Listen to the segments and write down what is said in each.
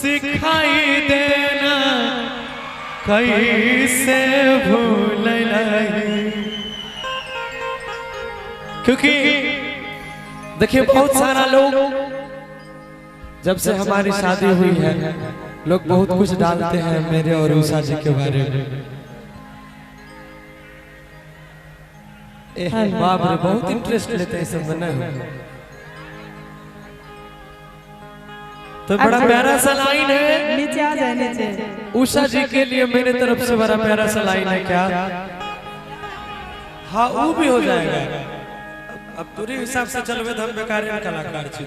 सिखाई देना कैसे भूल नहीं। क्योंकि देखिए बहुत सारा लोग जब से हमारी शादी हुई है लोग बहुत कुछ डालते हैं मेरे और उषा जी के बारे में। बाप रे बहुत इंटरेस्ट लेते हैं सब में। तो बड़ा प्यारा सा लाइन है, नीचे आ जाए नीचे। उषा जी के लिए मेरे तरफ से बड़ा प्यारा सा लाइन है। क्या हाँ वो भी हो जाएगा। अब पूरे हिसाब से चलवे तो हम बेकार कलाकार छी।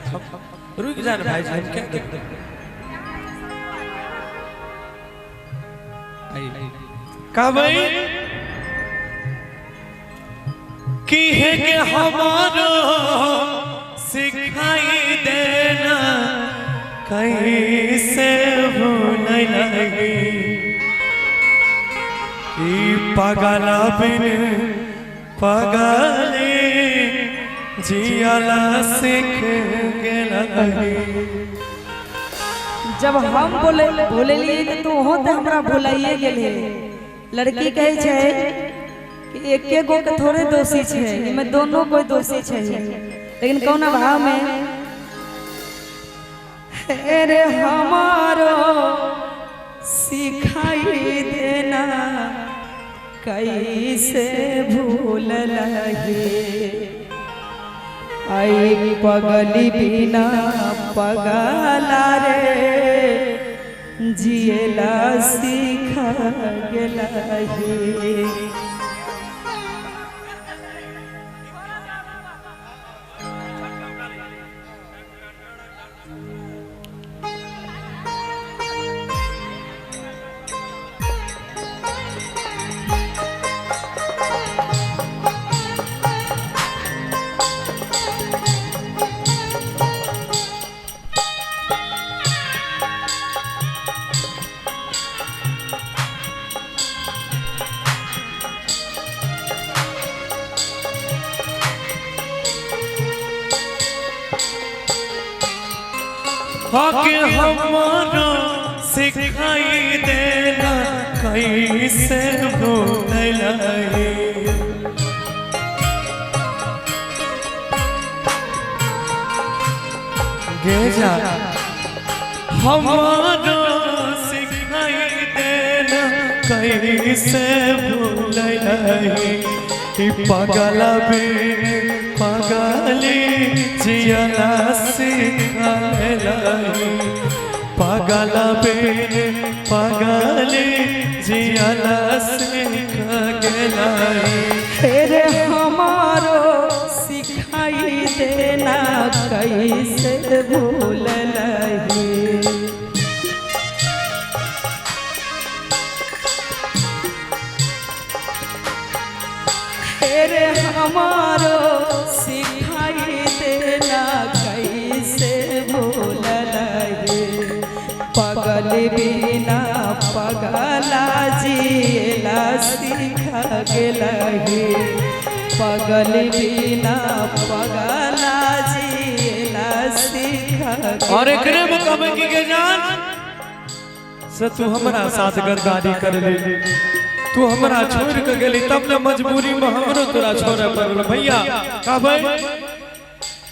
रुक जान भाई जी, हम क्या देखते का भाई की है कि हमारो सिखाई देना कैसे भूल नहीं। पगला बिन पगले जियाला सीख गेला। जब हम बोले लिए तो होते हमरा भुलाइए गेले। लड़की कहे छे कि एके गो के थोड़े दोषी छे, इमे दोनों कोई दोषी छे। लेकिन कौन भाव में अरे हमारो सिखाई देना कैसे भूल लगे। आई पगली बिना पगला रे जिएला सीखा गेला हे। आके हमारा सिखाई देना कैसे भूल नहीं। गेजा हमारा सिखाई देना कैसे भूल नहीं। पगला बिन पगली जियाला सीखा गेलाई। पगला बिन पगली जियाला सीखा गेलाई। तेरे हमारो सिखाई देना कैसे भूल लगी। तेरे हमारो सिखाई देना कैसे भूल लगे। पगल बिना पगला जिएला सीखा गेला हे। पगल बिना पगला जिएला सीखा गेला। और एकरे में कहे की के जान से तू हमरा साथ गद्दारी कर ले, तू हमरा छोड़ के गेली तब न मजबूरी में हमरो तोरा छोड़े पड़ल। भैया का भाई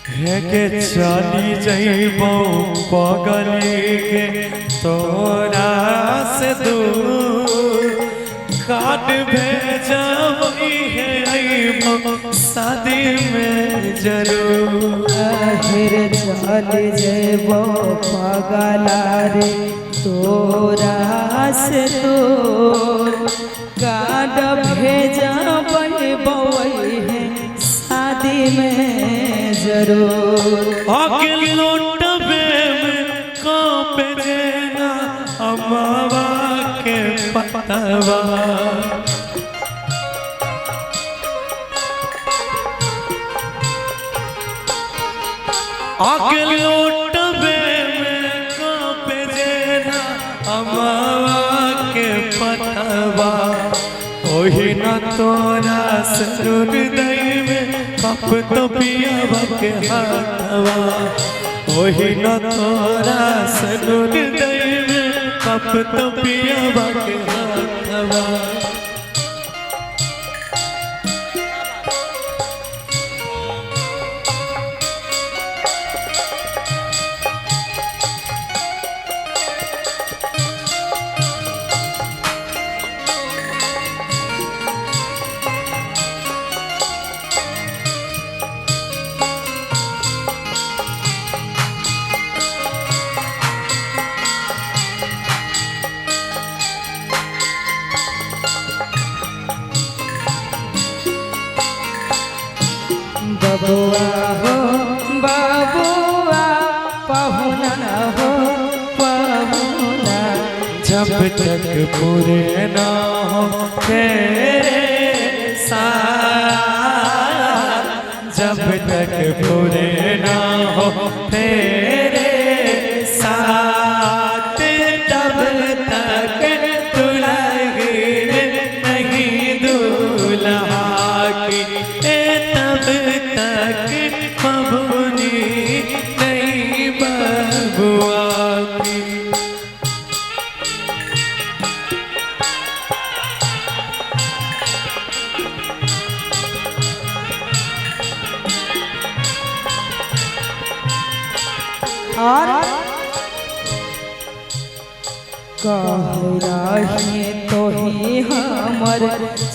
है के चली जइबो पगली के तोरा से दूर। काट भेजबई है अइबो शादी में जरूर। आखिर चल जइबो पगला रे तोरा से दूर। काट भेजबई बउई है शादी में जरूर। आके लौटबे में कांपे जेना अमावा के पतवा। आके लौटबे में कांपे जेना अमावा के पतवा। ओही न तोरा सरुर दई में कप तो पियावा के हाथवा। ओही न तोरा सरुर दई कप तो पिया के हाथवा बबुआ हो बबुआ पहुना हो पहुना जब तक पूरे ना हो तेरे साथ जब तक पूरे ना हो तेरे साथ तब तक दुल्हन नहीं दूल्हा की तब तक बबुनी नहीं बबुआ की। और कहराही तो ही हमर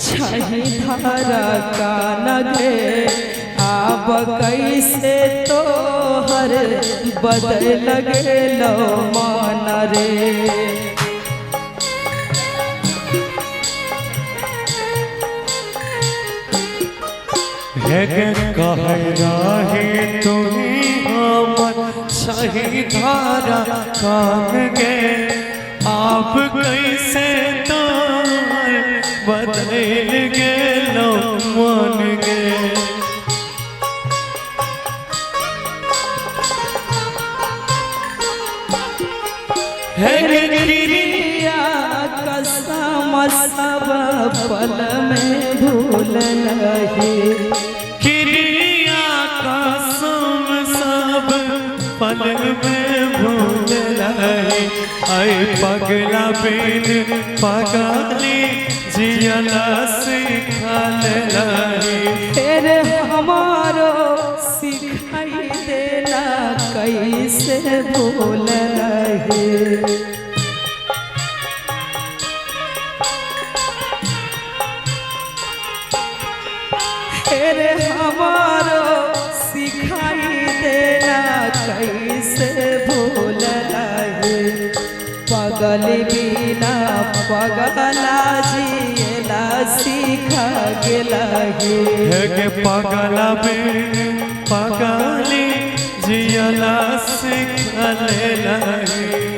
छही धारा का नगे आब कैसे तो हर बदल गेलो मन रे कहराही तुम्ही हमर छही धारा कान गे आप कैसे तो बदल गेलो मन गे। क्रिया कसम सब पल में भूल लहे क्रिया कसम सब पल में भूल लहे आई पगला बिन पगली जियला सिखल लहे फिर हमारो सिखाई देना कैसे भूल रहे फिर हमारो सिखाई देना कैसे भूल रहे पगल बिना पगला जियला सिखा गेला के पगला बिन पगली जियला सिखल लहे।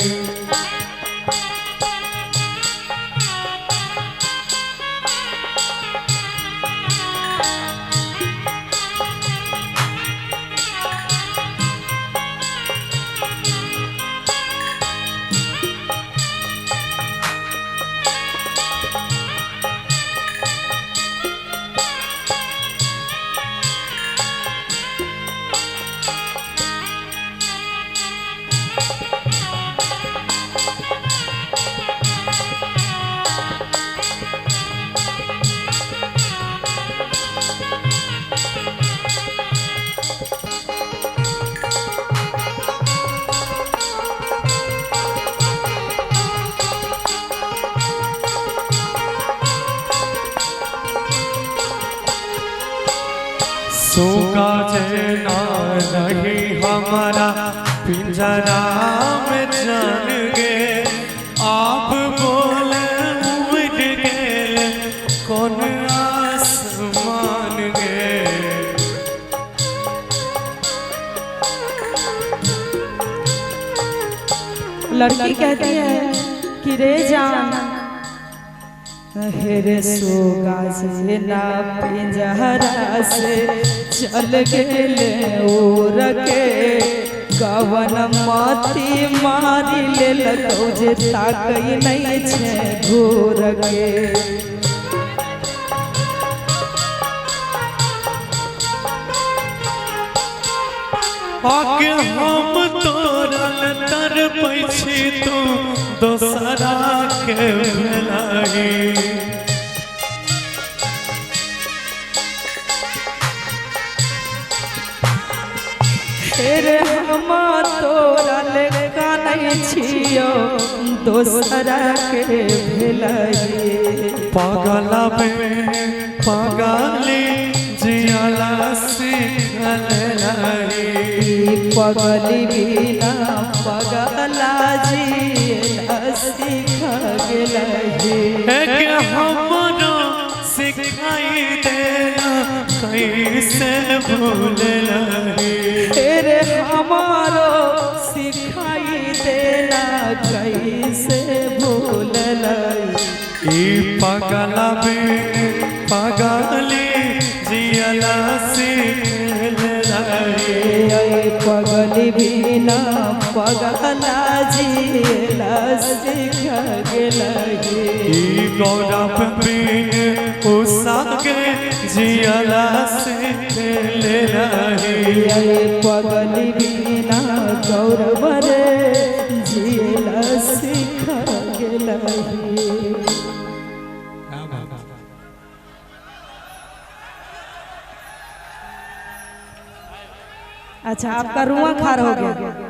सोगा जना नहीं हमारा पिंजरा में जान गे आप बोले उड़ गेल कौन आसमान गे। लड़की कहती है कि रे जान हेरे सोगा से ना पिंजरा से चल गेले उड़ के कवन माती मारी ले लगौ जे ताकई नहीं छे घूर के आके हम तोरा तर पैछी तू दोसरा के भलाई रे हम तोरा लेका नहीं छियो दोसरा के भेलाई पागला में पागली जियाला सिखल पगली बिना पगला जिया सीख गेलही हमरो सिखाई देना कैसे भूल रे हमारो सिखाई देना कैसे भूल पगला में पगली जियला पगली बिना पगला जियला सीख गेलही गौरव बिन उषा के जियला पगली बिना गौरव रे जियला सीख गेलही। अच्छा आपका रुआ खार हो गया।